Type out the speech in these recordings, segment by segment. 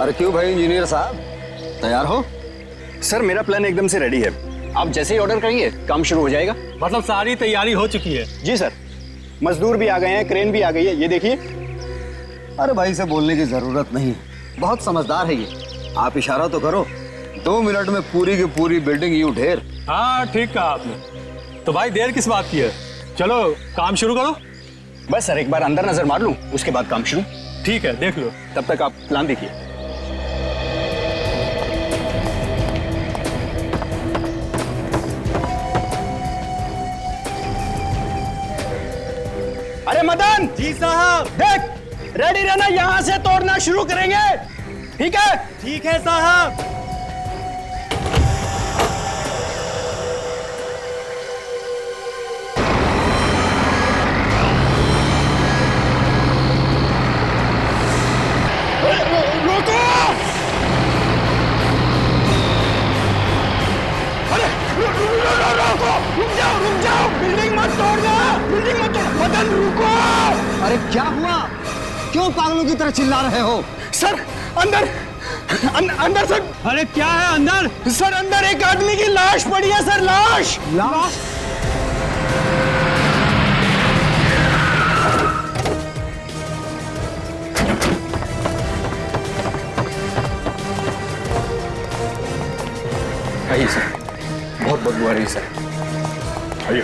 अरे क्यों भाई इंजीनियर साहब, तैयार हो? सर मेरा प्लान एकदम से रेडी है। आप जैसे ही ऑर्डर करेंगे काम शुरू हो जाएगा। मतलब सारी तैयारी हो चुकी है? जी सर, मजदूर भी आ गए हैं, क्रेन भी आ गई है, ये देखिए। अरे भाई से बोलने की जरूरत नहीं, बहुत समझदार है ये। आप इशारा तो करो, 2 मिनट में पूरी की पूरी बिल्डिंग यूं ढेर। हाँ ठीक कहा आपने। तो भाई देर किस बात की है, चलो काम शुरू करो। बस सर एक बार अंदर नजर मार लूं, उसके बाद काम शुरू। ठीक है देख लो। तब तक आप प्लान देखिए। अरे मदन जी साहब। देख, रेडी रहना, यहां से तोड़ना शुरू करेंगे, ठीक है? ठीक है साहब। रोको! अरे रुक जाओ, बिल्डिंग मत तोड़ना, बिल्डिंग मत तोड़। मदन रुको! अरे क्या हुआ, क्यों पागलों की तरह चिल्ला रहे हो? सर अंदर अंदर सर। अरे क्या है अंदर? सर अंदर एक आदमी की लाश पड़ी है सर, लाश। लाश? आइए सर, बहुत बदबू आ रही है सर। आइए।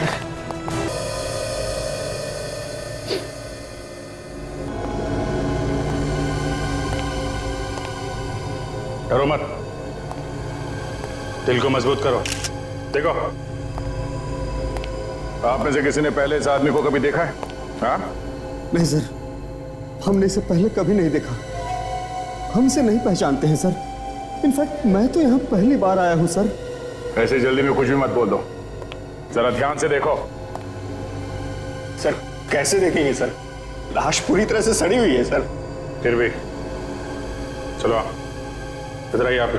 डरो मत, दिल को मजबूत करो। देखो, आप में से किसी ने पहले इस आदमी को कभी देखा है? हाँ? नहीं सर, हमने इसे पहले कभी नहीं देखा, हमसे नहीं पहचानते हैं सर। इनफैक्ट मैं तो यहाँ पहली बार आया हूँ सर। ऐसे जल्दी में कुछ भी मत बोल दो, जरा ध्यान से देखो। सर कैसे देखेंगे सर, लाश पूरी तरह से सड़ी हुई है सर। फिर भी चलो इधर आइए, आप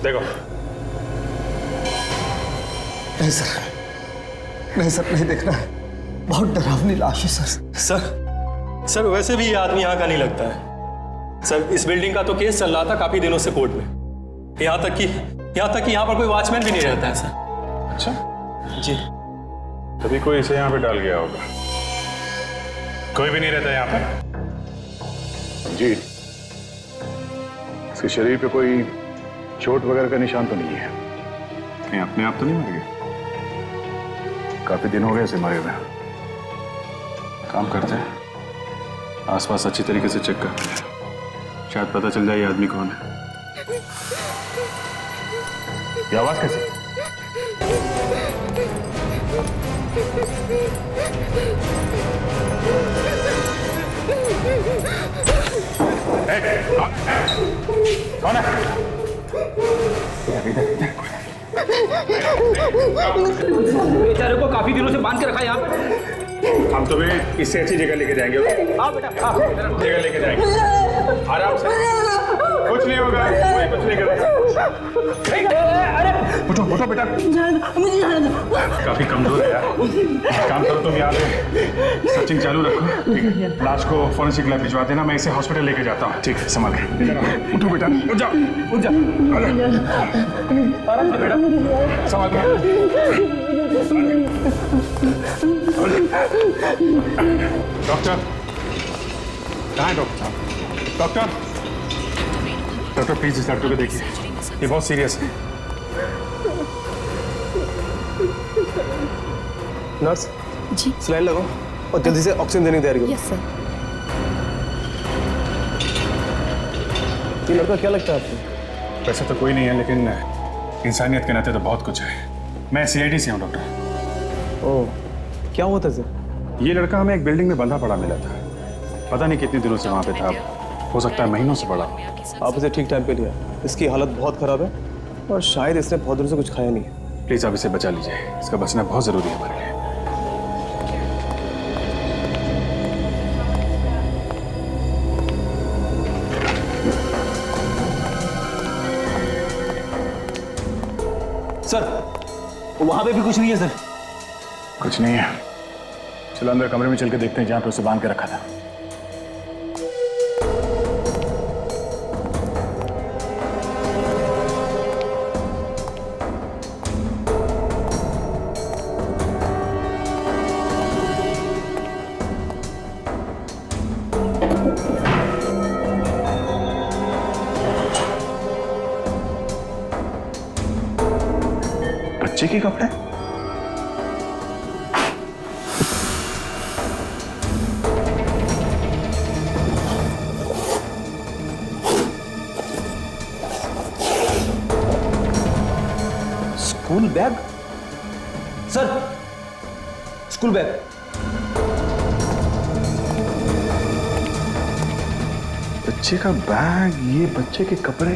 देखो। नहीं सर, नहीं सर, नहीं देखना है, बहुत डरावनी लाश है सर। सर वैसे भी ये आदमी यहाँ का नहीं लगता है सर। इस बिल्डिंग का तो केस चल रहा था काफी दिनों से कोर्ट में। यहाँ तक कि यहाँ पर कोई वॉचमैन भी नहीं रहता है सर। अच्छा जी। तभी कोई इसे यहाँ पे डाल गया होगा। कोई भी नहीं रहता यहाँ पे जी। इसके शरीर पे कोई चोट वगैरह का निशान तो नहीं है? कहीं अपने आप तो नहीं मर गए? काफी दिन हो गए इसे मरे हुए। काम करते हैं, आसपास अच्छी तरीके से चेक करते हैं, शायद पता चल जाए ये आदमी कौन है। ये आवाज कैसी? कौन है? बेचारे को काफी दिनों से बांध के रखा है यहाँ पे। हम तुम्हें इससे अच्छी जगह लेके जाएंगे। हाँ बेटा, जगह लेके जाएंगे आराम से, कुछ नहीं होगा, कोई कुछ नहीं करेगा। उठो उठो बेटा, मुझे काफी कमजोर है यार। काम करो तुम, यहाँ पे सर्चिंग चालू रखो, ठीक है? लाश को फॉरेंसिक लैब भिजवा देना, मैं इसे हॉस्पिटल लेके जाता हूँ। ठीक है, संभाल के। उठो बेटा, उठ जाओ, उठ जाओ, आराम से बेटा, संभाल के। डॉक्टर कहाँ है? डॉक्टर डॉक्टर डॉक्टर प्लीज इस लड़के को देखिए, ये बहुत सीरियस है। नर्स जी। सलाइन लगाओ और जल्दी से ऑक्सीजन देने की तैयारी करो। Yes sir. ये लड़का क्या लगता है आपको? वैसे तो कोई नहीं है, लेकिन इंसानियत के नाते तो बहुत कुछ है। मैं सीआईडी से हूँ डॉक्टर। ओह, क्या हुआ था सर? ये लड़का हमें एक बिल्डिंग में बंधा पड़ा मिला था, पता नहीं कितने दिनों से वहाँ पे था, हो सकता है महीनों से पड़ा। आप इसे ठीक टाइम पे लिया, इसकी हालत बहुत खराब है और शायद इसने बहुत दिनों से कुछ खाया नहीं है। प्लीज आप इसे बचा लीजिए, इसका बचना बहुत जरूरी है हमारे लिए। सर वहां पे भी कुछ नहीं है सर। कुछ नहीं है, चलो अंदर कमरे में चल के देखते हैं जहाँ पे उसे बांध के रखा था। बच्चे के कपड़े? School bag? Sir, school bag. बच्चे का बैग, ये बच्चे के कपड़े,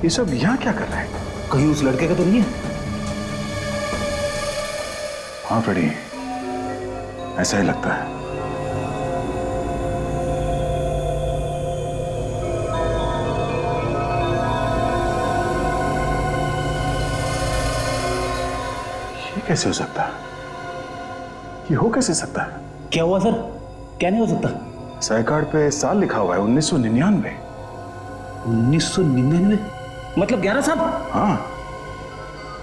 ये सब यहाँ क्या कर रहे हैं? कहीं उस लड़के का तो नहीं है? हाँ फ्रेडी, ऐसा ही लगता है। ये कैसे हो सकता है? ये हो कैसे सकता है? क्या हुआ सर? क्या नहीं हो सकता? साई कार्ड पे साल लिखा हुआ है 1999। 1999? मतलब 11 साल? हाँ,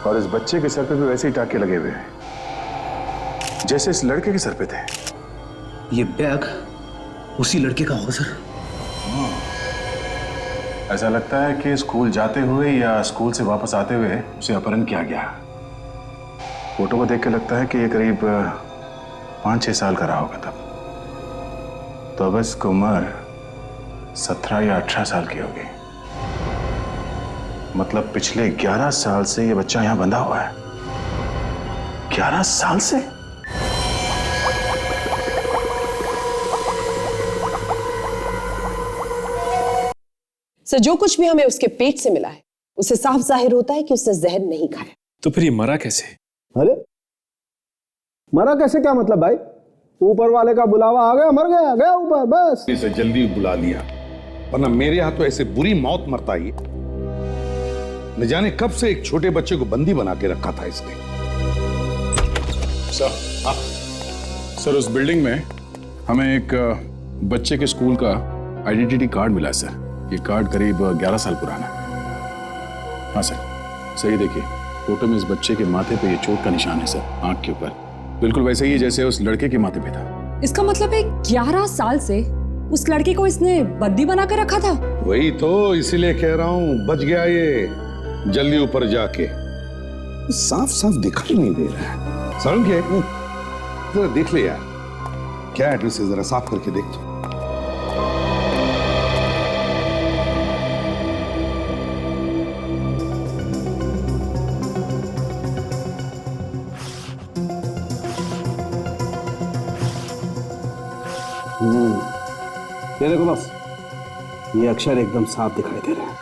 और इस बच्चे के सर पे भी वैसे ही टाके लगे हुए हैं जैसे इस लड़के के सर पे थे। ये बैग उसी लड़के का होगा सर। ऐसा लगता है कि स्कूल जाते हुए या स्कूल से वापस आते हुए उसे अपहरण किया गया। फोटो को देख के लगता है कि ये करीब 5-6 साल का रहा होगा तब। तो अब इसकी उम्र 17 या 18 साल की होगी। मतलब पिछले 11 साल से ये बच्चा यहां बंधा हुआ है। 11 साल से? सर, जो कुछ भी हमें उसके पेट से मिला है उससे साफ जाहिर होता है कि उसने जहर नहीं खाया। तो फिर ये मरा कैसे? अरे मरा कैसे, क्या मतलब भाई? ऊपर वाले का बुलावा आ गया, मर गया, गया ऊपर, बस। इसे जल्दी बुला लिया, वरना मेरे हाथ तो ऐसे बुरी मौत मरता ही। न जाने कब से एक छोटे बच्चे को बंदी बना के रखा था इसने। सर उस बिल्डिंग में हमें एक बच्चे के स्कूल का आइडेंटिटी कार्ड मिला है सर। ये कार्ड करीब 11 साल पुराना है। हाँ सर, सही देखिए, फोटो में इस बच्चे के माथे पे ये चोट का निशान है सर, आंख के ऊपर, बिल्कुल वैसे ही जैसे उस लड़के के माथे पे था। इसका मतलब है 11 साल से उस लड़के को इसने बंदी बना कर रखा था। वही तो, इसीलिए कह रहा हूं बच गया ये जल्दी ऊपर जाके। साफ साफ दिखाई नहीं दे रहा है। सारुण क्या है? जरा देख ले यार, क्या एड्रेस है, जरा साफ करके देख तो। ये देखो बस, ये अक्षर एकदम साफ दिखाई दे रहे हैं।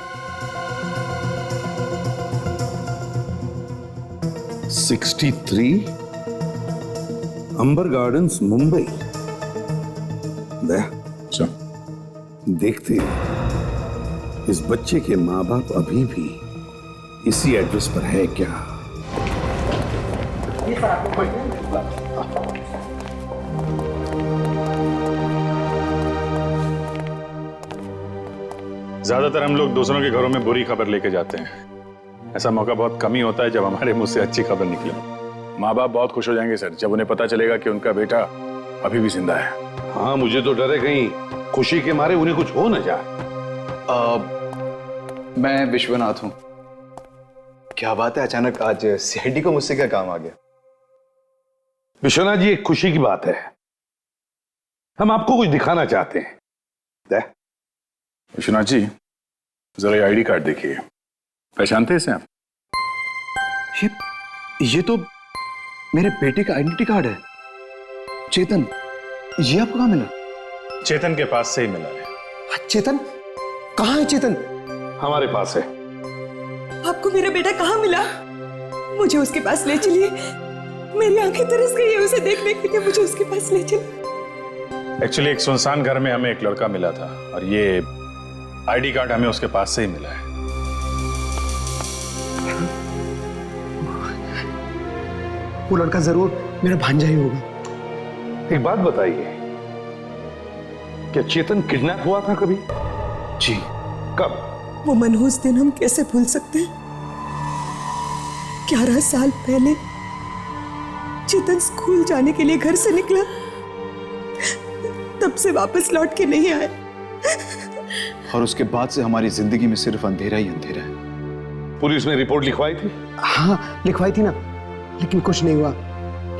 63 अंबर गार्डन्स, मुंबई। देखते हैं इस बच्चे के माँ बाप अभी भी इसी एड्रेस पर है क्या। ज्यादातर हम लोग दूसरों के घरों में बुरी खबर लेके जाते हैं। ऐसा मौका बहुत कम ही होता है जब हमारे मुंह से अच्छी खबर निकले। माँ बाप बहुत खुश हो जाएंगे सर जब उन्हें पता चलेगा कि उनका बेटा अभी भी जिंदा है। हाँ, मुझे तो डर है कहीं खुशी के मारे उन्हें कुछ हो न जाए। मैं विश्वनाथ हूं। क्या बात है, अचानक आज सीआईडी को मुझसे क्या काम आ गया? विश्वनाथ जी, एक खुशी की बात है, हम आपको कुछ दिखाना चाहते हैं। विश्वनाथ जी, जरा ये आईडी कार्ड देखिए, पहचानते हैं इसे आप? ये तो मेरे बेटे का आइडेंटिटी कार्ड है। चेतन, ये आपको कहाँ मिला? चेतन के पास से ही मिला है। चेतन कहाँ है? चेतन हमारे पास है। आपको मेरा बेटा कहाँ मिला? मुझे उसके पास ले चलिए, मेरी आंखें तरस गई है उसे देखने के लिए, मुझे उसके पास ले चलिए। एक्चुअली एक सुनसान घर में हमें एक लड़का मिला था और ये आईडी कार्ड हमें उसके पास से ही मिला है। वो लड़का जरूर मेरा भांजा ही होगा। एक बात बताइए, क्या चेतन किडनैप हुआ था कभी? जी। कब? वो मनहूस दिन हम कैसे भूल सकते हैं? 11 साल पहले चेतन स्कूल जाने के लिए घर से निकला, तब से वापस लौट के नहीं आया। और उसके बाद से हमारी जिंदगी में सिर्फ अंधेरा ही अंधेरा है। पुलिस में रिपोर्ट लिखवाई थी? हाँ लिखवाई थी ना, लेकिन कुछ नहीं हुआ।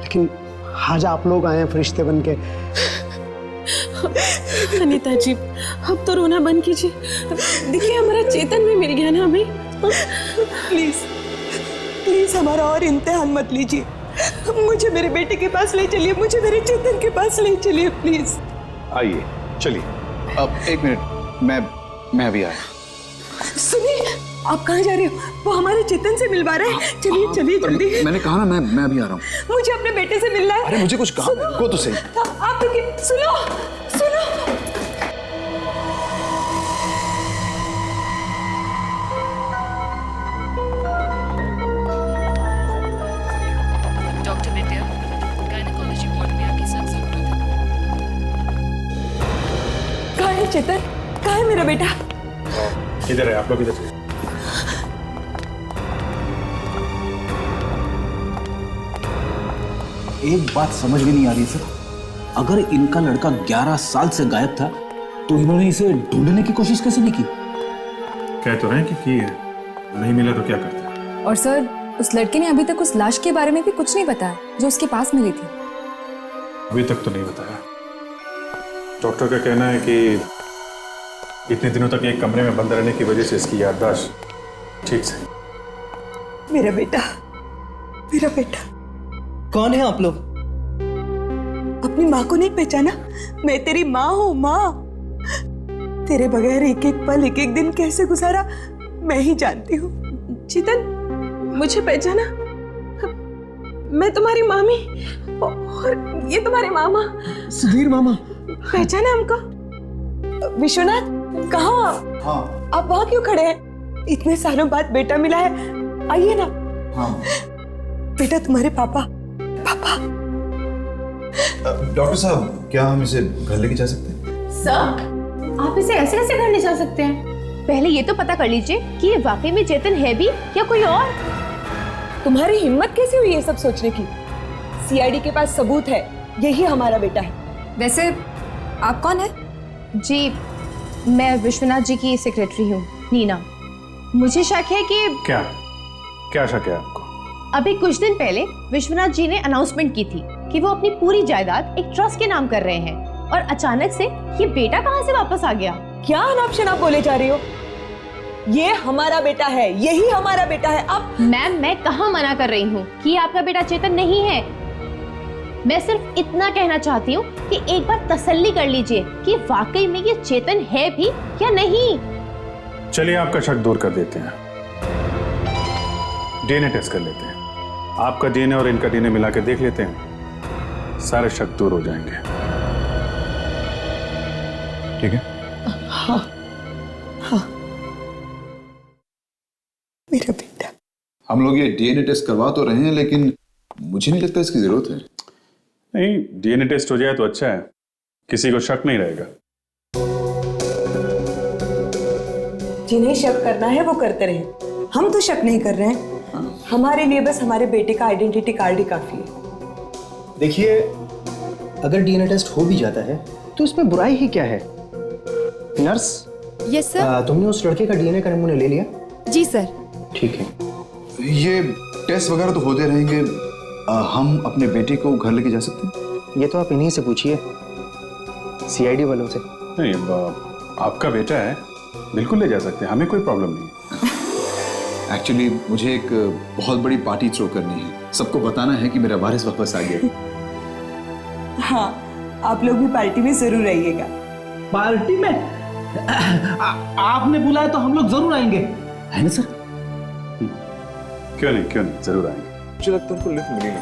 लेकिन आज आप लोग आए हैं फरिश्ते बन के। अनीता जी, अब तो रोना बंद कीजिए। देखिए हमारा चेतन भी मिल गया ना हमें। प्लीज प्लीज हमारा और इम्तिहान मत लीजिए। मुझे मेरे बेटे के पास ले चलिए, मुझे मेरे चेतन के पास ले चलिए प्लीज। आइए चलिए। अब एक मिनट, मैं अभी आया। सुनिए, आप कहाँ जा रहे हो? वो हमारे चेतन से मिलवा रहे हैं। चलिए चलिए जल्दी। मैंने कहा ना मैं अभी आ रहा हूँ। मुझे अपने बेटे से मिलना है। अरे मुझे कुछ काम है, रुको तो सही। आप रुकिए, सुनो सुनो। डॉक्टर विद्या, गायनेकोलॉजी वार्ड में आपकी सख्त जरूरत है। कहाँ है चेतन? कहाँ है मेरा बेटा? इधर है, आप लोग इधर से। एक बात समझ में नहीं आ रही सर, अगर इनका लड़का 11 साल से गायब था तो इन्होंने इसे ढूंढने की कोशिश कैसे नहीं की? कह तो रहे हैं कि की है, नहीं मिला तो क्या करते? और सर, उस लड़के ने अभी तक उस लाश के बारे में भी कुछ नहीं बताया जो उसके पास मिली थी। अभी तक तो नहीं बताया। डॉक्टर का कहना है कि इतने दिनों तक एक कमरे में बंद रहने की वजह से इसकी याददाश्त ठीक से। मेरा बेटा, मेरा बेटा। कौन है आप लोग? अपनी माँ को नहीं पहचाना? मैं तेरी माँ हूँ, माँ। तेरे बगैर एक एक पल, एक एक दिन कैसे गुजारा मैं ही जानती हूँ। चेतन, मुझे पहचाना? मैं तुम्हारी मामी और ये तुम्हारे मामा सुधीर मामा। पहचाना हमको? विश्वनाथ, कहाँ आप? हाँ। आप वहाँ क्यों खड़े हैं? इतने सालों बाद बेटा मिला है, आइए ना। हाँ। बेटा तुम्हारे पापा। पापा। डॉक्टर साहब, क्या हम इसे घर लेके जा सकते हैं? सर, आप इसे ऐसे कैसे घर ले जा सकते हैं? पहले ये तो पता कर लीजिए कि ये वाकई में चेतन है भी या कोई और। तुम्हारी हिम्मत कैसे हुई ये सब सोचने की? सीआईडी के पास सबूत है, यही हमारा बेटा है। वैसे आप कौन है? जी, मैं विश्वनाथ जी की सेक्रेटरी हूँ, नीना। मुझे शक है कि क्या शक है आपको? अभी कुछ दिन पहले विश्वनाथ जी ने अनाउंसमेंट की थी कि वो अपनी पूरी जायदाद एक ट्रस्ट के नाम कर रहे हैं, और अचानक से ये बेटा कहाँ से वापस आ गया? क्या अनाप शनाप बोले जा रही हो? ये हमारा बेटा है, यही हमारा बेटा है। अब मैम, मैं कहाँ मना कर रही हूँ कि आपका बेटा चेतन नहीं है। मैं सिर्फ इतना कहना चाहती हूँ कि एक बार तसल्ली कर लीजिए कि वाकई में ये चेतन है भी या नहीं। चलिए आपका शक दूर कर देते हैं, डीएनए टेस्ट कर लेते हैं। आपका डीएनए और इनका डीएनए मिला के देख लेते हैं, सारे शक दूर हो जाएंगे। ठीक है? हाँ, हाँ, मेरा बेटा। हम लोग ये डीएनए टेस्ट करवा तो रहे हैं, लेकिन मुझे नहीं लगता इसकी जरूरत है। नहीं, डीएनए टेस्ट हो जाए तो अच्छा है, किसी को शक नहीं रहेगा। जिन्हें शक करना है वो करते रहे, हम तो शक नहीं कर रहे हैं। हमारे लिए बस हमारे बेटे का आइडेंटिटी कार्ड ही काफी है। देखिए, अगर डीएनए टेस्ट हो भी जाता है तो इसमें बुराई ही क्या है? नर्स। Yes sir. तुमने उस लड़के का डीएनए का नमूना ले लिया? जी सर। ठीक है। ये टेस्ट वगैरह तो होते रहेंगे, हम अपने बेटे को घर लेके जा सकते हैं? ये तो आप इन्हीं से पूछिए, सीआईडी वालों से। नहीं, आपका बेटा है, बिल्कुल ले जा सकते हैं, हमें कोई प्रॉब्लम नहीं है। एक्चुअली मुझे एक बहुत बड़ी पार्टी थ्रो करनी है, सबको बताना है कि मेरा वारिस वापस आ गया। हाँ, आप लोग भी पार्टी में जरूर आइएगा। पार्टी में? आपने बुलाया तो हम लोग जरूर आएंगे, है ना सर? क्यों नहीं, जरूर आएंगे। मुझे लगता है उनको लिफ्ट मिली नहीं।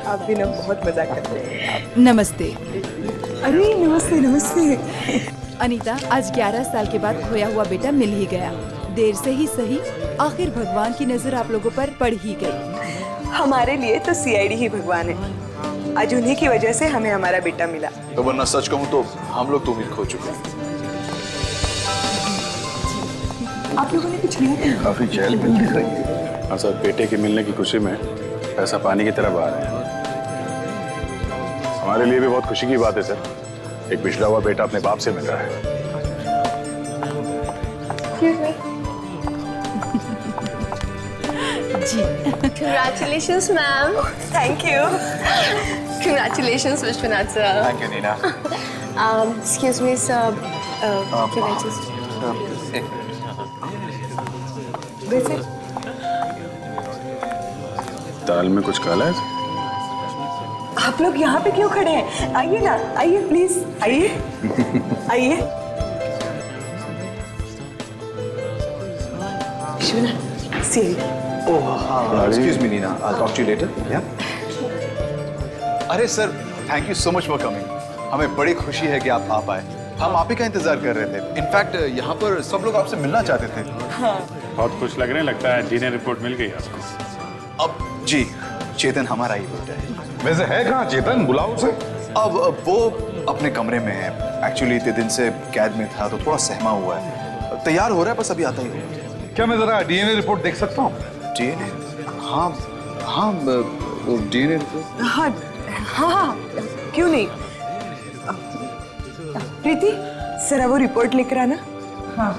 आप भी ना बहुत मजाक करते हैं। नमस्ते। अरे नमस्ते नमस्ते। अनीता, आज 11 साल के बाद खोया हुआ बेटा मिल ही गया। देर से ही सही, आखिर भगवान की नजर आप लोगों पर पड़ ही गई। हमारे लिए तो सीआईडी ही भगवान है। आज उन्हीं की वजह से हमें हमारा बेटा मिला। तो वरना सच कहूँ तो हम लोग तो उम्मीद खो चुके हैं। आप लोगों ने कुछ लिया था? काफी चहल पहल दिख रही है। हाँ सर, बेटे के मिलने की खुशी में पैसा पानी की तरह बहा रहे हैं। हमारे लिए भी बहुत खुशी की बात है सर, एक पिछड़ा हुआ बेटा अपने बाप से मिल रहा है। जी। Congratulations, ma'am. Thank you. Congratulations, Vishwanath sir. Thank you Neena. Excuse me, sir. Can I just? वैसे दाल में कुछ काला है? आप लोग यहाँ पे क्यों खड़े हैं? आइए ना, आइए प्लीज, आइए आइए। Vishwanath, see excuse me Neena, I talk to you later. या अरे sir, thank you so much for coming. हमें बड़ी खुशी है कि आप आ पाए। हम आप ही का इंतजार कर रहे थे। इनफैक्ट यहाँ पर सब लोग आपसे मिलना चाहते थे। बहुत खुश लग रहे हैं, लगता है डीएनए रिपोर्ट मिल गई आपको। अब जी, चेतन हमारा ही बेटा है। वैसे है कहाँ चेतन? बुलाओ उसे। अब वो अपने कमरे में है। एक्चुअली इतने दिन से कैद में था तो थोड़ा सहमा हुआ है। तैयार हो रहा है, बस अभी आता ही होगा। क्या मैं जरा डीएनए रिपोर्ट देख सकता हूँ? डीएनए? हाँ हाँ, वो डीएनए रिपोर्ट। हाँ हाँ हाँ, क्यों नहीं। प्रीति, जरा वो रिपोर्ट लेकर आना। हाँ।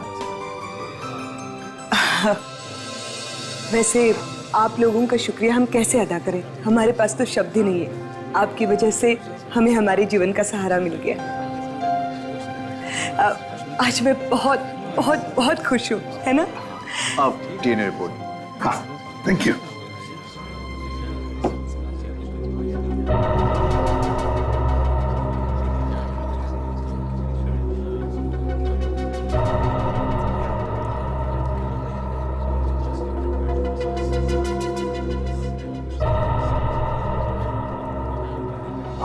वैसे आप लोगों का शुक्रिया हम कैसे अदा करें? हमारे पास तो शब्द ही नहीं है। आपकी वजह से हमें हमारे जीवन का सहारा मिल गया। आज मैं बहुत बहुत बहुत खुश हूँ, है ना? अब डीएनए रिपोर्ट। हाँ, थैंक यू।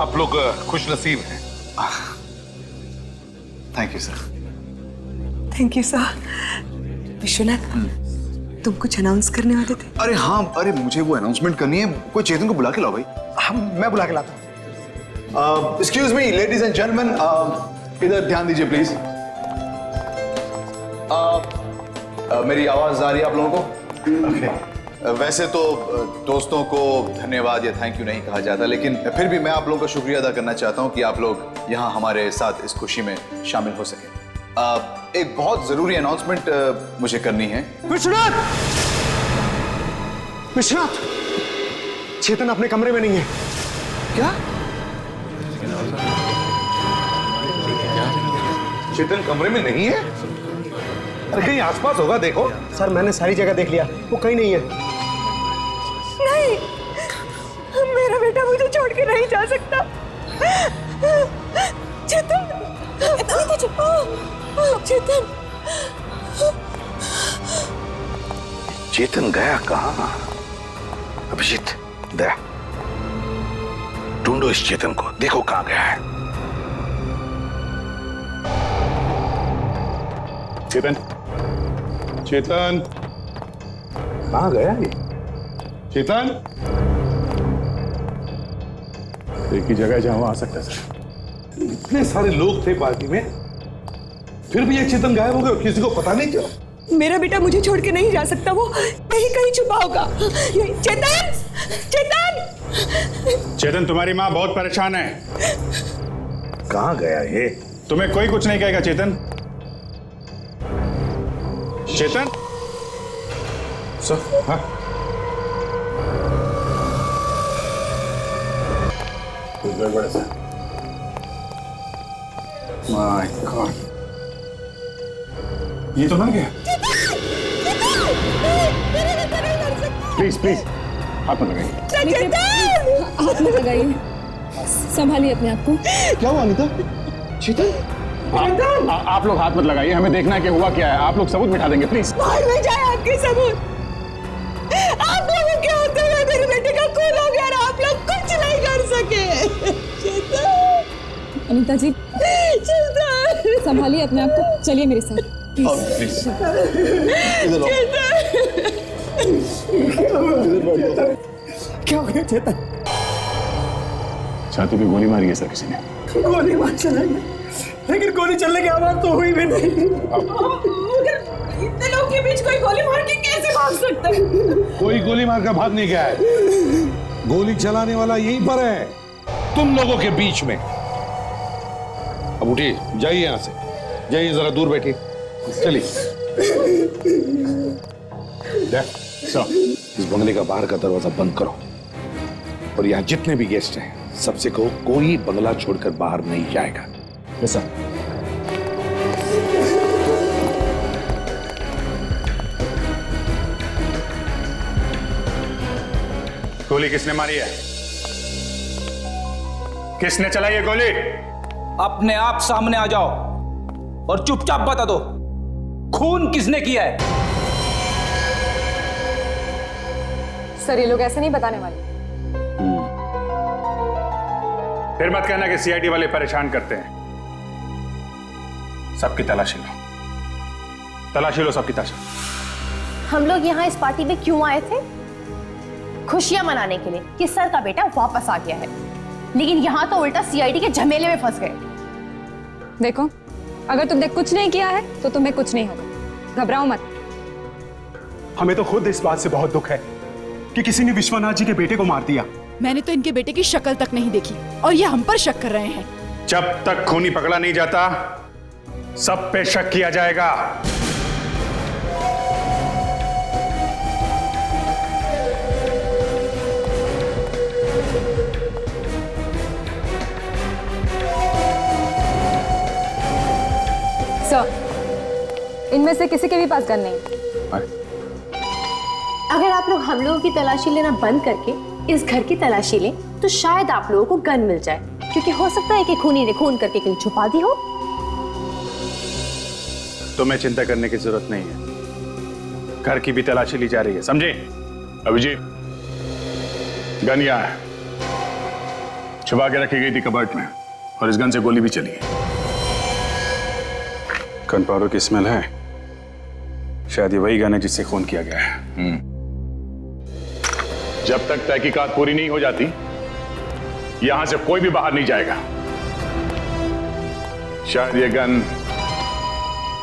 आप लोग खुश नसीब हैं। Thank you sir. Thank you sir. Vishwanath, तुम कुछ अनाउंस करने वाले थे? अरे हाँ, अरे मुझे वो अनाउंसमेंट करनी है। कोई चेतन को बुला के लाओ भाई। हम मैं बुला के लाता हूँ। Excuse me ladies and gentleman, इधर ध्यान दीजिए प्लीज। मेरी आवाज आ रही है आप लोगों को? वैसे तो दोस्तों को धन्यवाद या थैंक यू नहीं कहा जाता, लेकिन फिर भी मैं आप लोगों का शुक्रिया अदा करना चाहता हूं कि आप लोग यहाँ हमारे साथ इस खुशी में शामिल हो सके। एक बहुत जरूरी अनाउंसमेंट मुझे करनी है। विश्वनाथ! विश्वनाथ! चेतन अपने कमरे में नहीं है। क्या? चेतन कमरे में नहीं है? अरे कहीं आसपास होगा, देखो। सर, मैंने सारी जगह देख लिया, वो कहीं नहीं है। नहीं, मेरा बेटा मुझे छोड़ के नहीं जा सकता। चेतन, चेतन, चेतन गया कहाँ? अभिजीत, दया, ढूंढो इस चेतन को, देखो कहाँ गया है। चेतन, चेतन, कहाँ गया ये? चेतन, एक ही जगह जहां वो आ सकता है सर। इतने सारे लोग थे पार्टी में, फिर भी ये चेतन गायब हो गया, किसी को पता नहीं क्यों? मेरा बेटा मुझे छोड़ के नहीं जा सकता, वो कहीं कहीं छुपा होगा। चेतन, चेतन, चेतन, तुम्हारी माँ बहुत परेशान है। कहाँ गया ये? तुम्हें कोई कुछ नहीं कहेगा चेतन। चेतन? सर, हाँ? गड़बड़ है। माय गॉड, ये तो मर गया। प्लीज प्लीज, हाथ मत लगाइए। हाथ मत लगाइए, संभालिए अपने आप को। क्या हुआ अनीता? चेतन? आप लोग हाथ मत लगाइए, हमें देखना है कि हुआ क्या है। आप लोग सबूत मिटा देंगे प्लीज। बाहर में जाए आपके सबूत। आप लोगों के होते हुए मेरे बेटे का खून हो गया और आप लोग कुछ नहीं कर सके। अनीता जी, संभालिए अपने आप को, चलिए मेरे साथ प्लीज। क्या हो गया चेतन? छाती पे गोली मारी है सर किसी ने। गोली मार चला, लेकिन गोली चलने की आवाज तो हुई भी नहीं। इतने लोगों के बीच कोई गोली मार के कैसे भाग सकता है? कोई गोली मार कर भाग नहीं गया है। गोली चलाने वाला यहीं पर है, तुम लोगों के बीच में। अब उठिए, जाइए यहां से, जाइए, जरा दूर बैठिए। चलिए। इस बंगले का बाहर का दरवाजा बंद करो और यहाँ जितने भी गेस्ट हैं सबसे कहो कोई बंगला छोड़कर बाहर नहीं जाएगा। सर। गोली किसने मारी है? किसने चलाई है गोली? अपने आप सामने आ जाओ और चुपचाप बता दो खून किसने किया है। सर ये लोग ऐसे नहीं बताने वाले। फिर मत कहना कि सीआईडी वाले परेशान करते हैं। सबकी तलाशी लो, तलाशी लो सबकी तलाशी। हम लोग यहाँ इस पार्टी में क्यों आए थे? खुशियां मनाने के लिए कि सर का बेटा वापस आ गया है, लेकिन यहाँ तो उल्टा सीआईडी के झमेले में फंस गए। देखो, अगर तुमने कुछ नहीं किया है तो तुम्हें कुछ नहीं होगा, घबराओ मत। हमें तो खुद इस बात से बहुत दुख है कि किसी ने विश्वनाथ जी के बेटे को मार दिया। मैंने तो इनके बेटे की शक्ल तक नहीं देखी और ये हम पर शक कर रहे हैं। जब तक खूनी पकड़ा नहीं जाता सब पे शक किया जाएगा। सर, इनमें से किसी के भी पास गन नहीं। अगर आप लोग हम लोगों की तलाशी लेना बंद करके इस घर की तलाशी लें तो शायद आप लोगों को गन मिल जाए, क्योंकि हो सकता है कि खूनी ने खून करके कहीं छुपा दी हो। तुम्हें चिंता करने की जरूरत नहीं है, घर की भी तलाशी ली जा रही है, समझे? अभिजीत, गन यहाँ है, छुपा के रखी गई थी कबर्ड में और इस गन से गोली भी चली है। गन पाउडर की स्मेल है, शायद ये वही गन है जिससे खून किया गया है। जब तक तहकीकात पूरी नहीं हो जाती यहां से कोई भी बाहर नहीं जाएगा। शायद ये गन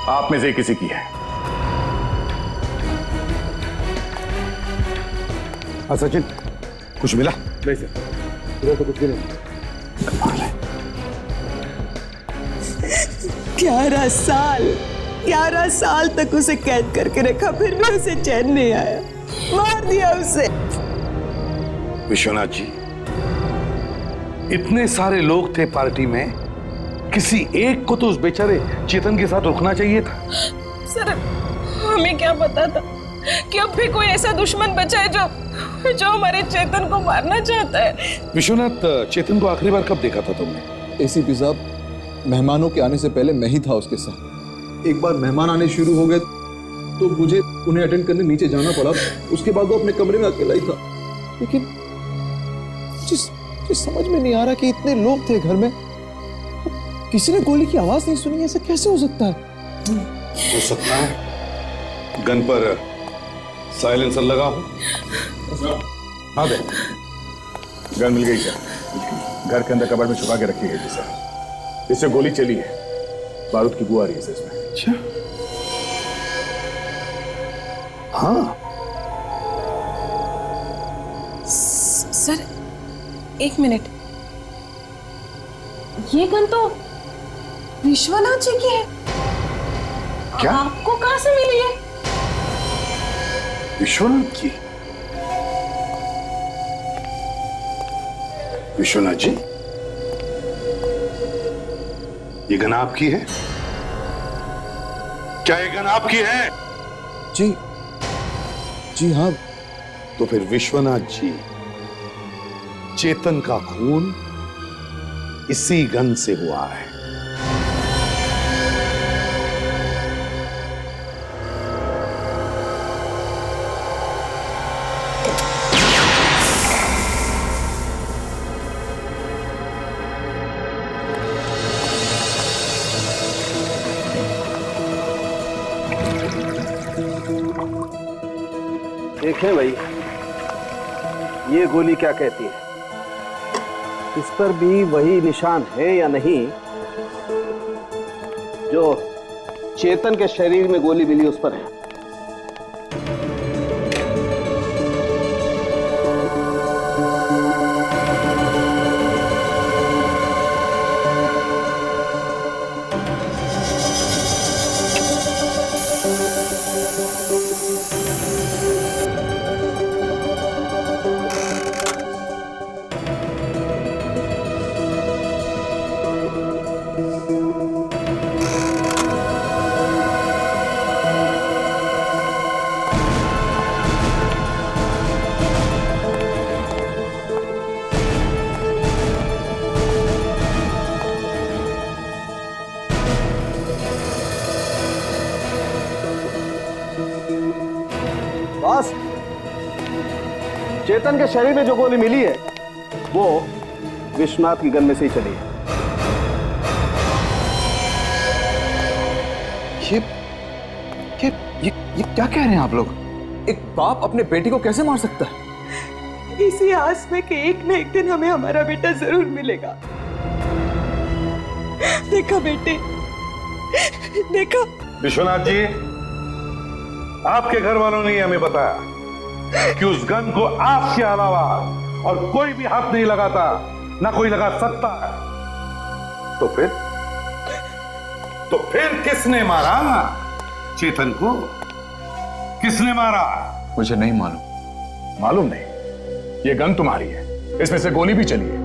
आप में से किसी की है। हाँ सचिन, कुछ मिला? नहीं सर, इधर तो कुछ भी नहीं। 11 साल तक उसे कैद करके रखा, फिर भी उसे चैन नहीं आया, मार दिया उसे। विश्वनाथ जी, इतने सारे लोग थे पार्टी में, किसी एक को तो उस बेचारे चेतन के साथ रुकना चाहिए था। सर, हमें क्या पता था कि अब भी कोई ऐसा दुश्मन बचा है जो हमारे चेतन को मारना चाहता है। विश्वनाथ, चेतन को आखिरी बार कब देखा था तुमने? एसीपी साहब, मेहमानों के आने से पहले मैं ही था उसके साथ। एक बार मेहमान आने शुरू हो गए तो मुझे उन्हें अटेंड करने नीचे जाना पड़ा। उसके बाद वो अपने कमरे में अकेला ही था। लेकिन जिस समझ में नहीं आ रहा कि इतने लोग थे घर में, किसी ने गोली की आवाज नहीं सुनी। ऐसा कैसे हो सकता है? हो सकता है गन पर साइलेंसर लगा हो। हाँ दे, गन मिल गई सर, घर के अंदर कबर्ड में छुपा के रखी गई थी सर। इससे गोली चली है, बारूद की बू आ रही है सर इसमें। अच्छा, हाँ सर, एक मिनट, ये गन तो विश्वनाथ जी की है। क्या? आपको कहां से मिली है? विश्वनाथ की? विश्वनाथ जी, ये गन आपकी है? क्या ये गन आपकी है? जी हाँ। तो फिर विश्वनाथ जी, चेतन का खून इसी गन से हुआ है। देखें भाई, ये गोली क्या कहती है? इस पर भी वही निशान है या नहीं जो चेतन के शरीर में गोली मिली उस पर है? चेतन के शरीर में जो गोली मिली है वो विश्वनाथ की गन में से ही चली है। ये क्या कह रहे हैं आप लोग? एक बाप अपने बेटी को कैसे मार सकता है? इसी आस में कि एक न एक दिन हमें हमारा बेटा जरूर मिलेगा। देखा बेटे, देखा। विश्वनाथ जी, आपके घर वालों ने हमें बताया कि उस गन को आपके अलावा और कोई भी हाथ नहीं लगाता, ना कोई लगा सकता है। तो फिर किसने मारा चेतन को? किसने मारा? मुझे नहीं मालूम। मालूम नहीं? ये गन तुम्हारी है, इसमें से गोली भी चली है,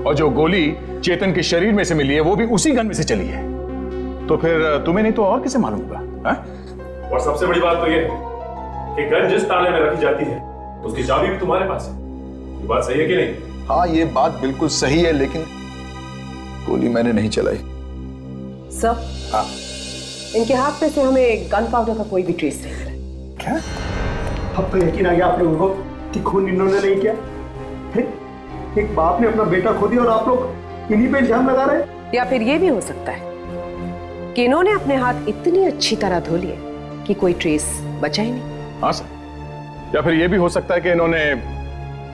और जो गोली चेतन के शरीर में से मिली है वो भी उसी गन में से चली है। तो फिर तुम्हें नहीं तो और किसे मालूम होगा? और सबसे बड़ी बात तो ये है कि गन जिस ताले में रखी जाती है उसकी चाबी भी तुम्हारे पास है। ये बात सही है कि नहीं? हाँ, ये बात बिल्कुल सही है, लेकिन गोली मैंने नहीं चलाई। सर, हाँ, इनके हाथ में से हमें गन पाउडर का कोई भी ट्रेस नहीं मिला। क्या? अब तो यकीन आ गया आप लोगों को कि खून इन्होंने नहीं किया। एक बाप ने अपना बेटा खो दिया और आप लोग इन्हीं पे इल्जाम लगा रहे हैं। या फिर ये भी हो सकता है कि इन्होंने अपने हाथ इतनी अच्छी तरह धो लिए कि कोई ट्रेस बचा ही नहीं। हाँ सर, या फिर ये भी हो सकता है कि इन्होंने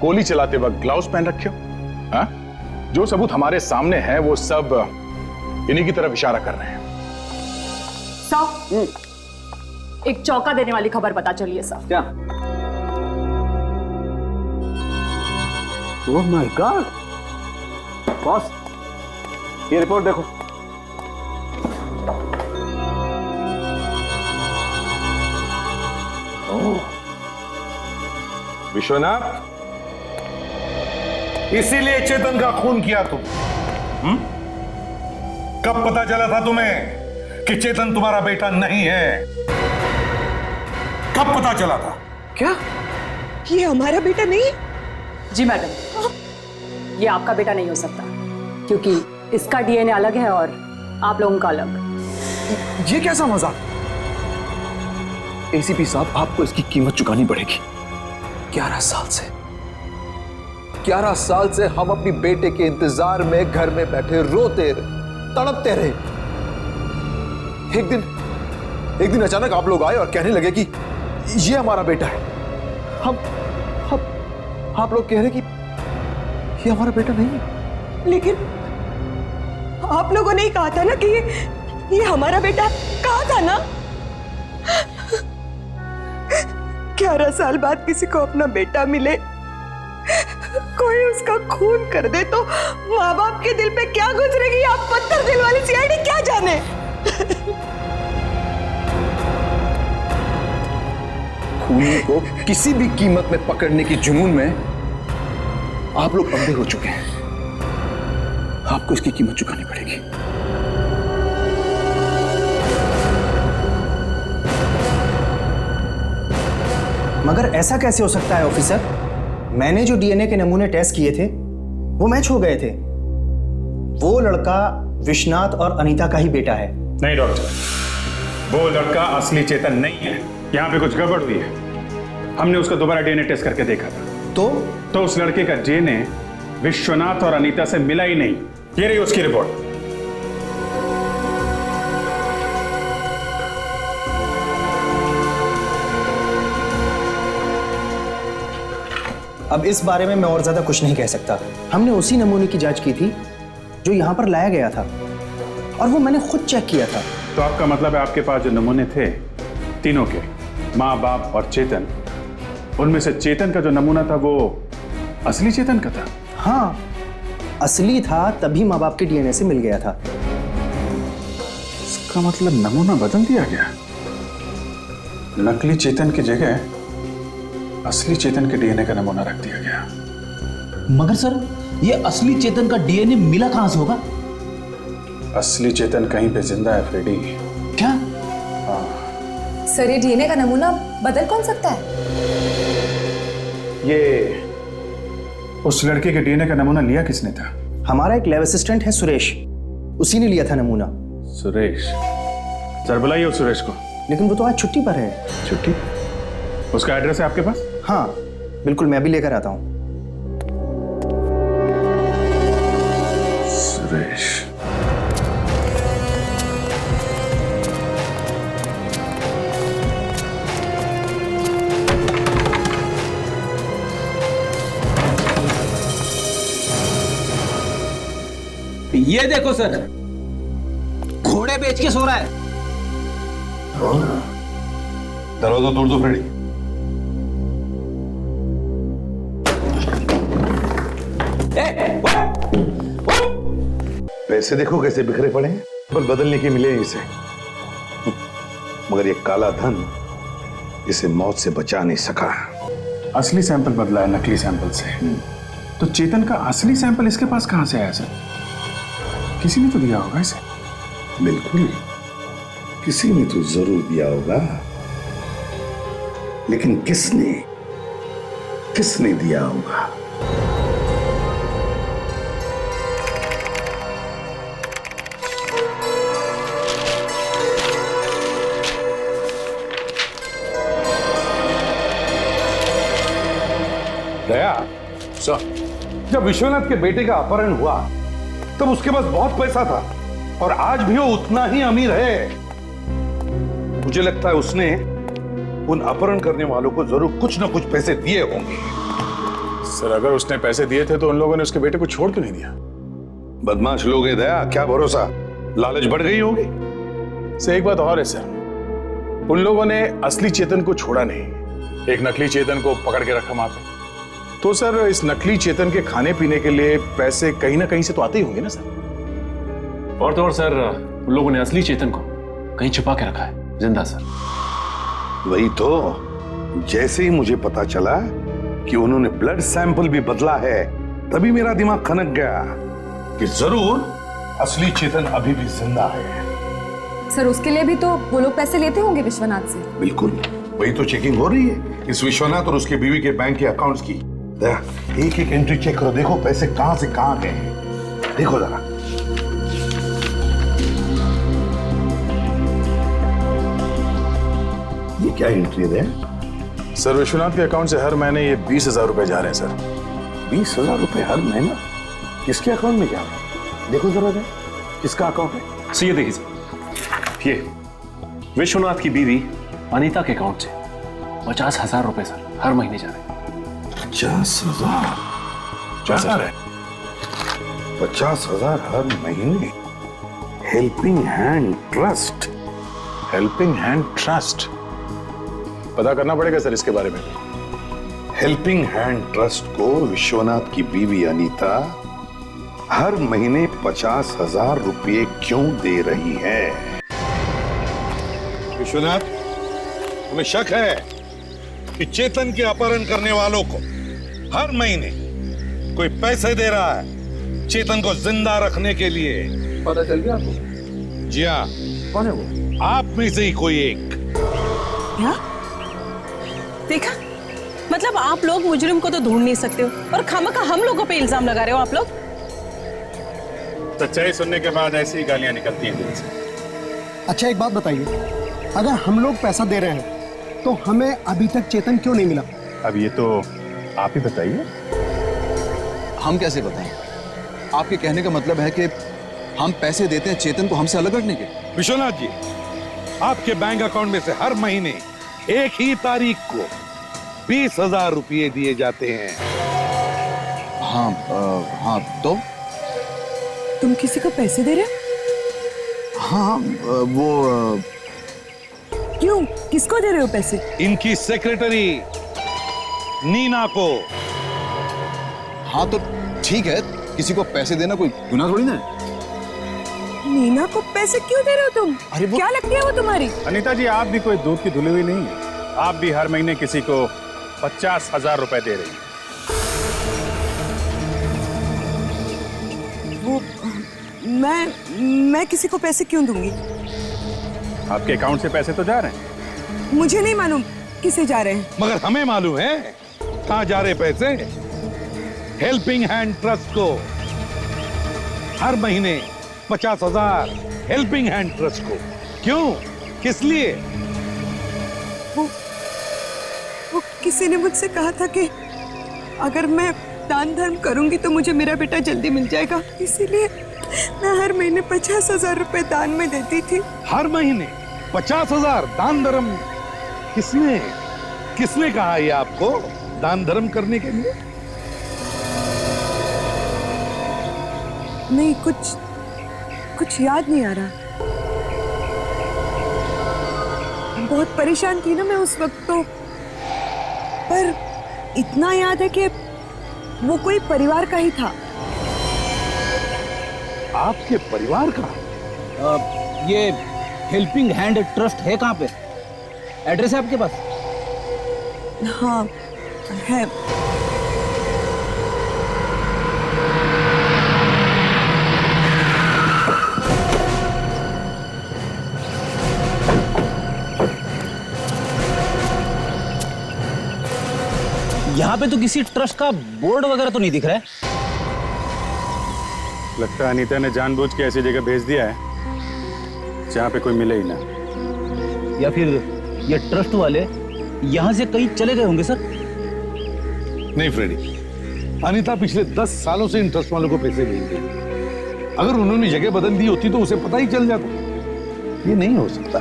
गोली चलाते वक्त ग्लव्स पहन रखे हो। हाँ? जो सबूत हमारे सामने है वो सब इन्हीं की तरफ इशारा कर रहे हैं। साहब, एक चौंका देने वाली खबर पता चली है साहब। क्या? ओह माय गॉड बॉस, ये रिपोर्ट देखो। विश्वनाथ, इसीलिए चेतन का खून किया तुम? कब पता चला था तुम्हें कि चेतन तुम्हारा बेटा नहीं है? कब पता चला था? क्या ये हमारा बेटा नहीं? जी मैडम, ये आपका बेटा नहीं हो सकता क्योंकि इसका डीएनए अलग है और आप लोगों का अलग। ये कैसा मजाक? एसीपी साहब, आपको इसकी कीमत चुकानी पड़ेगी। 11 साल से हम अपनी बेटे के इंतजार में घर में बैठे रोते रहे, तड़पते रहे। एक दिन अचानक आप लोग आए और कहने लगे कि ये हमारा बेटा है। आप लोग कह रहे कि ये हमारा बेटा नहीं है। लेकिन आप लोगों ने ही कहा था ना कि ये हमारा बेटा है। कहा था ना? 11 साल बाद किसी को अपना बेटा मिले, कोई उसका खून कर दे तो माँ बाप के दिल पे क्या गुजरेगी, आप पत्थर दिल वाली सीआईडी क्या जाने। खूनी को किसी भी कीमत में पकड़ने की जुनून में आप लोग अंधे हो चुके हैं। आपको इसकी कीमत चुकानी पड़ेगी। मगर ऐसा कैसे हो सकता है ऑफिसर? मैंने जो डीएनए के नमूने टेस्ट किए थे वो मैच हो गए थे। वो लड़का विश्वनाथ और अनीता का ही बेटा है। नहीं डॉक्टर, वो लड़का असली चेतन नहीं है। यहाँ पे कुछ गड़बड़ हुई है। हमने उसका दोबारा डीएनए टेस्ट करके देखा था तो उस लड़के का डीएनए विश्वनाथ और अनीता से मिला ही नहीं। ये रही उसकी रिपोर्ट। अब इस बारे में मैं और ज्यादा कुछ नहीं कह सकता। हमने उसी नमूने की जांच की थी जो यहाँ पर लाया गया था और वो मैंने खुद चेक किया था। तो आपका मतलब है आपके पास जो नमूने थे तीनों के, माँ बाप और चेतन, उनमें से चेतन का जो नमूना था वो असली चेतन का था? हाँ, असली था, तभी माँ बाप के डीएनए से मिल गया था। इसका मतलब नमूना बदल दिया गया। नकली चेतन की जगह असली चेतन के डीएनए का नमूना रख दिया गया। मगर सर, ये असली चेतन का डीएनए मिला कहां से होगा? असली चेतन कहीं पे जिंदा है फ्रेडी। क्या? हाँ। सर, ये डीएनए का नमूना बदल कौन सकता है? ये उस लड़के के डीएनए का नमूना लिया किसने था? हमारा एक लैब असिस्टेंट है सुरेश, उसी ने लिया था नमूना। सुरेश? सर बुलाइए उस सुरेश को। लेकिन वो तो आज छुट्टी पर है। छुट्टी? उसका एड्रेस है आपके पास? हाँ, बिल्कुल, मैं भी लेकर आता हूँ। सुरेश, ये देखो सर, घोड़े बेच के सो रहा है। दरवाजा तोड़ दो फ्रेडी। पैसे देखो कैसे बिखरे पड़े हैं, पर बदलने के मिले इसे। मगर ये काला धन इसे मौत से बचा नहीं सका। असली सैंपल बदला है नकली सैंपल से। तो चेतन का असली सैंपल इसके पास कहां से आया सर? किसी ने तो दिया होगा इसे। बिल्कुल, किसी ने तो जरूर दिया होगा, लेकिन किसने दिया होगा? दया सर, जब विश्वनाथ के बेटे का अपहरण हुआ तब उसके पास बहुत पैसा था और आज भी वो उतना ही अमीर है। मुझे लगता है उसने उन अपहरण करने वालों को जरूर कुछ ना कुछ पैसे दिए होंगे। सर, अगर उसने पैसे दिए थे तो उन लोगों ने उसके बेटे को छोड़ क्यों नहीं दिया? बदमाश लोग हैं दया, क्या भरोसा, लालच बढ़ गई होगी। सर, एक बात और है सर, उन लोगों ने असली चेतन को छोड़ा नहीं, एक नकली चेतन को पकड़ के रखा वहां पे। तो सर, इस नकली चेतन के खाने पीने के लिए पैसे कहीं ना कहीं से तो आते ही होंगे ना सर? और तो और सर, उन लोगों ने असली चेतन को कहीं छुपा के रखा है, जिंदा सर। वही तो, जैसे ही मुझे पता चला कि उन्होंने ब्लड सैंपल भी बदला है, तभी मेरा दिमाग खनक गया कि जरूर असली चेतन अभी भी जिंदा है। सर, उसके लिए भी तो वो लोग पैसे लेते होंगे विश्वनाथ से। बिल्कुल, वही तो चेकिंग हो रही है इस विश्वनाथ और उसके बीवी के बैंक के अकाउंट्स की। एक एक एंट्री चेक करो, देखो पैसे कहां से कहां गए हैं, देखो जरा। ये क्या एंट्री है सर? विश्वनाथ के अकाउंट से हर महीने ये 20,000 रुपए जा रहे हैं सर। 20,000 रुपए हर महीना? किसके अकाउंट में जा रहे हैं? देखो जरा, किसका अकाउंट है? सर, ये देखिए सर, ये विश्वनाथ की बीवी अनीता के अकाउंट से 50,000 रुपए सर हर महीने जा रहे हैं। 50,000? 50,000 हर महीने? Helping hand trust. Helping hand trust? पता करना पड़ेगा सर इसके बारे में। हेल्पिंग हैंड ट्रस्ट को विश्वनाथ की बीवी अनीता हर महीने 50,000 रुपये क्यों दे रही है? विश्वनाथ, तुम्हें शक है कि चेतन के अपहरण करने वालों को हर महीने कोई पैसे दे रहा है चेतन को जिंदा रखने के लिए? पता चल गया आपको? जी हाँ। कौन है वो? आप में से ही कोई एक। क्या? देखा, मतलब आप लोग मुजरिम को तो ढूंढ नहीं सकते हो और खामखा हम लोगों पे इल्जाम लगा रहे हो आप लोग। सच्चाई सुनने के बाद ऐसी गालियां निकलती हैं दिल से। अच्छा, एक बात बताइए, अगर हम लोग पैसा दे रहे हैं तो हमें अभी तक चेतन क्यों नहीं मिला? अब ये तो आप ही बताइए। हम कैसे बताएं? आपके कहने का मतलब है कि हम पैसे देते हैं चेतन को हमसे अलग रखने के? विश्वनाथ जी, आपके बैंक अकाउंट में से हर महीने एक ही तारीख को 20,000 रुपये दिए जाते हैं। हाँ, हाँ, तो तुम किसी को पैसे दे रहे हो? हाँ, वो क्यों, किसको दे रहे हो पैसे? इनकी सेक्रेटरी नीना को। हाँ, तो ठीक है, किसी को पैसे देना कोई गुनाह थोड़ी ना है। नीना को पैसे क्यों दे रहे हो तुम? अरे क्या लगती है वो तुम्हारी? अनीता जी, आप भी कोई दूध की धुली हुई नहीं है। आप भी हर महीने किसी को 50,000 रुपए दे रही हैं। वो मैं किसी को पैसे क्यों दूंगी? आपके अकाउंट से पैसे तो जा रहे हैं। मुझे नहीं मालूम किसे जा रहे हैं। मगर हमें मालूम है कहां जा रहे पैसे। हेल्पिंग हैंड ट्रस्ट को हर महीने 50,000 हेल्पिंग हैंड ट्रस्ट को। क्यों, किस लिए? वो किसी ने मुझसे कहा था कि अगर मैं दान धर्म करूंगी तो मुझे मेरा बेटा जल्दी मिल जाएगा, इसीलिए मैं हर महीने 50,000 रुपए दान में देती थी। हर महीने 50,000 दान धर्म? किसने किसने कहा ये आपको दान धर्म करने के लिए? नहीं, कुछ याद नहीं आ रहा। बहुत परेशान थी ना मैं उस वक्त तो, पर इतना याद है कि वो कोई परिवार का ही था। आपके परिवार का? ये हेल्पिंग हैंड ट्रस्ट है कहाँ पे? एड्रेस है आपके पास? हाँ है। यहाँ पे तो किसी ट्रस्ट का बोर्ड वगैरह तो नहीं दिख रहा है। लगता है अनीता ने जानबूझ के ऐसी जगह भेज दिया है जहाँ पे कोई मिले ही ना। या फिर ये ट्रस्ट वाले यहाँ से कहीं चले गए होंगे सर। नहीं फ्रेडी, अनीता पिछले 10 सालों से इन ट्रस्ट वालों को पैसे भेज रही है। अगर उन्होंने जगह बदल दी होती तो उसे पता ही चल जाता। ये नहीं हो सकता।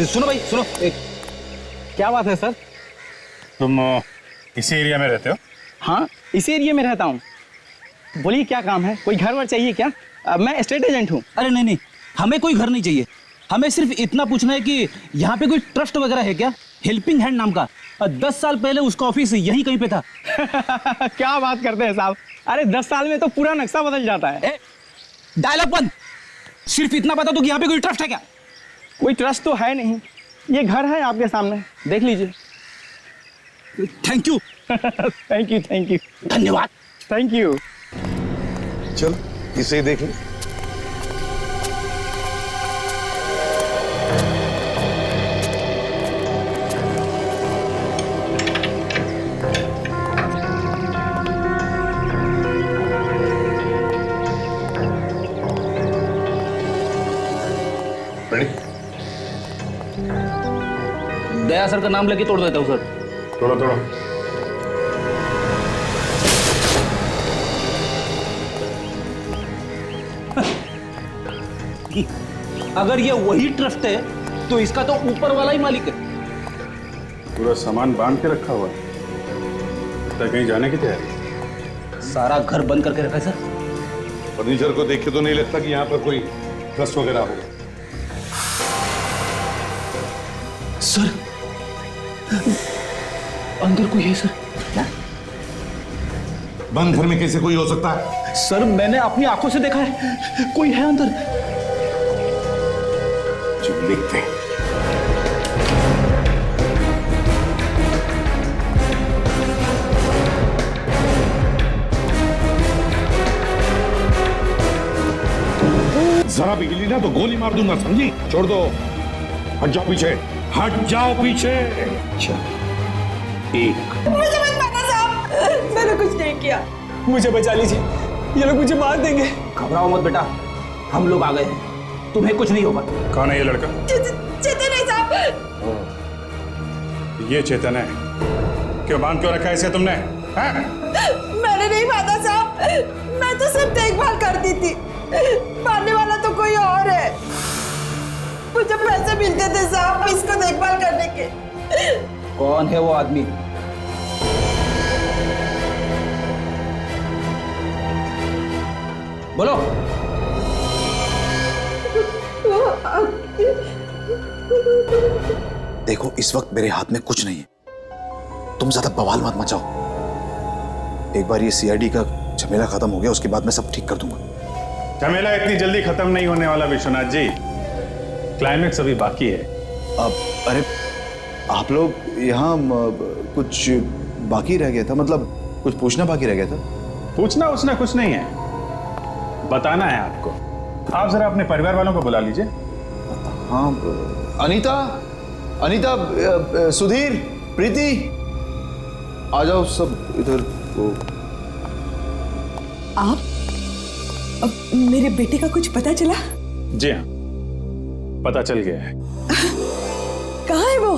सुनो भाई सुनो, क्या बात है सर? तुम इसी एरिया में रहते हो? हाँ, इसी एरिया में रहता हूँ। बोलिए क्या काम है? कोई घर वर चाहिए क्या? मैं एस्टेट एजेंट हूँ। अरे नहीं नहीं, हमें कोई घर नहीं चाहिए। हमें सिर्फ इतना पूछना है कि यहाँ पे कोई ट्रस्ट वगैरह है क्या, हेल्पिंग हैंड नाम का? 10 साल पहले उसका ऑफिस यहीं कहीं पे था। क्या बात करते हैं साहब? अरे 10 साल में तो पूरा नक्शा बदल जाता है। डायलॉग बंद। सिर्फ इतना बता दो कि यहाँ पे कोई ट्रस्ट है क्या? कोई ट्रस्ट तो है नहीं। ये घर है आपके सामने, देख लीजिए। Thank you. Thank you, thank you, धन्यवाद। Thank you. चल इसे देख ले। दया सर का नाम लेके तोड़ देता हूँ सर। तोड़ो तोड़ो। अगर ये वही ट्रस्ट है तो इसका तो ऊपर वाला ही मालिक है। पूरा सामान बांध के रखा हुआ है। लगता है कहीं जाने की तैयारी। सारा घर बंद करके रखा है सर। फर्नीचर को देख के तो नहीं लगता कि यहाँ पर कोई ट्रस्ट वगैरह होगा। सर अंदर कोई है सर। क्या? बंद घर में कैसे कोई हो सकता है? सर मैंने अपनी आंखों से देखा है, कोई है अंदर। चुप देखते हैं। जरा भी हिली ना तो गोली मार दूंगा, समझी? छोड़ दो, हट जाओ पीछे, हट जाओ पीछे। अच्छा एक। मुझे मत मारना साहब, मैंने कुछ नहीं किया। मुझे बचा लीजिए, ये लोग मुझे मार देंगे। घबराओ मत बेटा, हम लोग आ गए हैं, तुम्हें कुछ नहीं होगा। कौन है ये लड़का? चेतन है साहब। ये चेतन है? क्यों बांध क्यों रखा है इसे तुमने? मैंने नहीं बांधा साहब, मैं तो सिर्फ देखभाल करती थी। मारने वाला तो कोई और है। मुझे पैसे मिलते थे साहब इसको देखभाल करने के। कौन है वो आदमी? बोलो। देखो इस वक्त मेरे हाथ में कुछ नहीं है, तुम ज्यादा बवाल मत मचाओ। एक बार ये सीआईडी का झमेला खत्म हो गया उसके बाद मैं सब ठीक कर दूंगा। झमेला इतनी जल्दी खत्म नहीं होने वाला विश्वनाथ जी, क्लाइमेक्स अभी बाकी है। अरे आप लोग यहाँ कुछ बाकी रह गया था, मतलब कुछ पूछना बाकी रह गया था। पूछना उसना कुछ नहीं है, बताना है आपको। आप जरा अपने परिवार वालों को बुला लीजिए। हाँ अनीता, अनीता, सुधीर, प्रीति, आ जाओ सब इधर। आप अब मेरे बेटे का कुछ पता चला? जी हाँ, पता चल गया है। कहाँ है वो?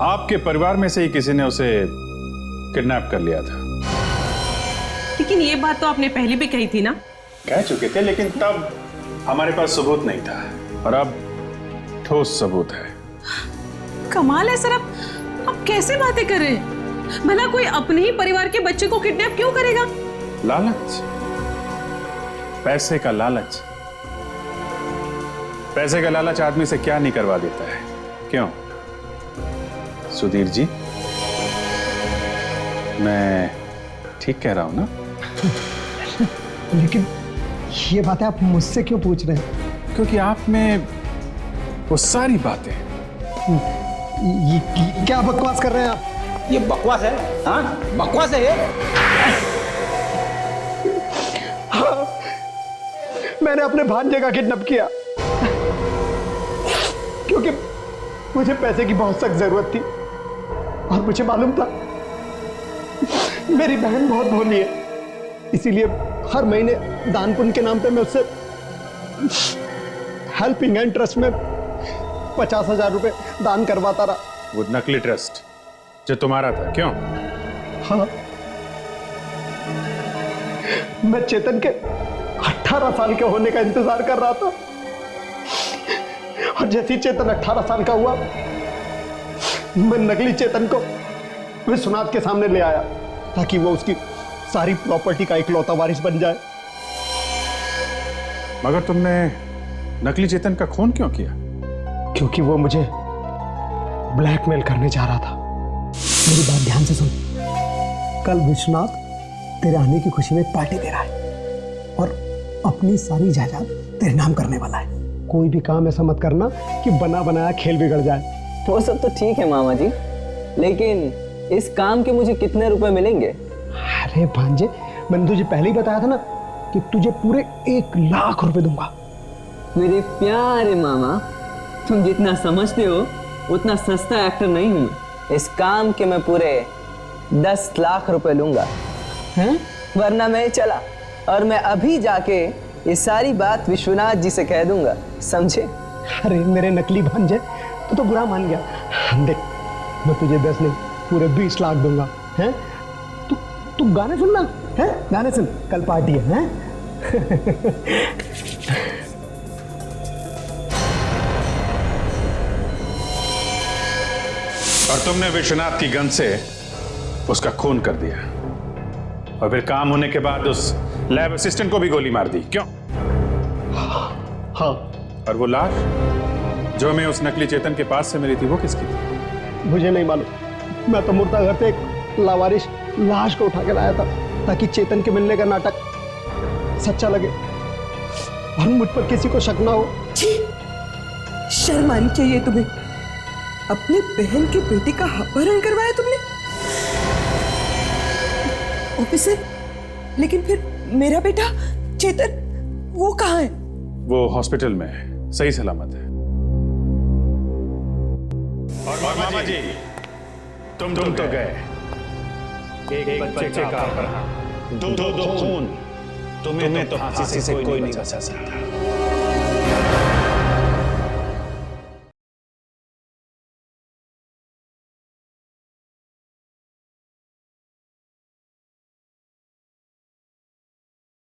आपके परिवार में से ही किसी ने उसे किडनैप कर लिया था। लेकिन ये बात तो आपने पहले भी कही थी ना। कह चुके थे, लेकिन तब हमारे पास सबूत नहीं था, और अब ठोस सबूत है। कमाल है सर, अब कैसे बातें कर रहे हैं? भला कोई अपने ही परिवार के बच्चे को किडनैप क्यों करेगा? लालच, पैसे का लालच। पैसे का लालच आदमी से क्या नहीं करवा देता है, क्यों सुधीर जी? मैं ठीक कह रहा हूं ना? लेकिन ये बातें आप मुझसे क्यों पूछ रहे हैं? क्योंकि आप में वो सारी बातें। ये क्या बकवास कर रहे हैं आप? ये बकवास है? हाँ, बकवास है ये। हाँ, मैंने अपने भांजे का किडनैप किया क्योंकि मुझे पैसे की बहुत सख्त जरूरत थी, और मुझे मालूम था मेरी बहन बहुत भोली है, इसीलिए हर महीने दान पुण्य के नाम पे मैं उससे हेल्पिंग हैंड ट्रस्ट में 50,000 रुपए दान करवाता रहा। वो नकली ट्रस्ट जो तुम्हारा था, क्यों? हाँ, मैं चेतन के 18 साल के होने का इंतजार कर रहा था, और जैसे ही चेतन 18 साल का हुआ, मैं नकली चेतन को विश्वनाथ के सामने ले आया ताकि वो उसकी सारी प्रॉपर्टी का इकलौता वारिस बन जाए। मगर तुमने नकली चेतन का खून क्यों किया? क्योंकि वो मुझे ब्लैकमेल करने जा रहा था। मेरी बात ध्यान से सुन। कल विश्वनाथ तेरे आने की खुशी में एक पार्टी दे रहा है और अपनी सारी जायदाद तेरे नाम करने वाला है। कोई भी काम ऐसा मत करना कि बना बनाया खेल बिगड़ जाए। वो सब तो ठीक है मामा जी, लेकिन इस काम के मुझे कितने रुपए मिलेंगे? अरे भांजे, मैंने तुझे पहले ही बताया था ना कि तुझे पूरे 1 लाख रुपए दूंगा। मेरे प्यारे मामा, तुम जितना समझते हो उतना सस्ता एक्टर नहीं हूं मैं। इस काम के मैं पूरे 10 लाख रुपए लूंगा, हैं? वरना मैं चला और मैं अभी जाके ये सारी बात विश्वनाथ जी से कह दूंगा, समझे? अरे मेरे नकली भांजे, तू तो बुरा मान गया। देख, मैं तुझे 10 नहीं पूरे 20 लाख दूंगा, हैं? तू गाने सुनना, हैं? गाने सुन, कल पार्टी है, हैं? और तुमने विश्वनाथ की गन से उसका खून कर दिया, और फिर काम होने के बाद उस लैब असिस्टेंट को भी गोली मार दी, क्यों? हाँ। और वो लाश जो हमें उस नकली चेतन के पास से मिली थी, वो किसकी थी? मुझे नहीं मालूम। मैं तो मुर्दा घर से एक लावारिश लाश को उठा के लाया था ताकि चेतन के मिलने का नाटक सच्चा लगे और मुझ पर किसी को शक ना हो। शर्म आनी चाहिए तुम्हें। अपने बहन के बेटे का अपहरण करवाया तुमने। ऑफिसर, लेकिन फिर मेरा बेटा चेतन, वो कहाँ है? वो हॉस्पिटल में है, सही सलामत है। और मामा जी, तुम तो गए। एक बच्चे का दो खून, तुम्हें तो फांसी से कोई नहीं बचा सकता।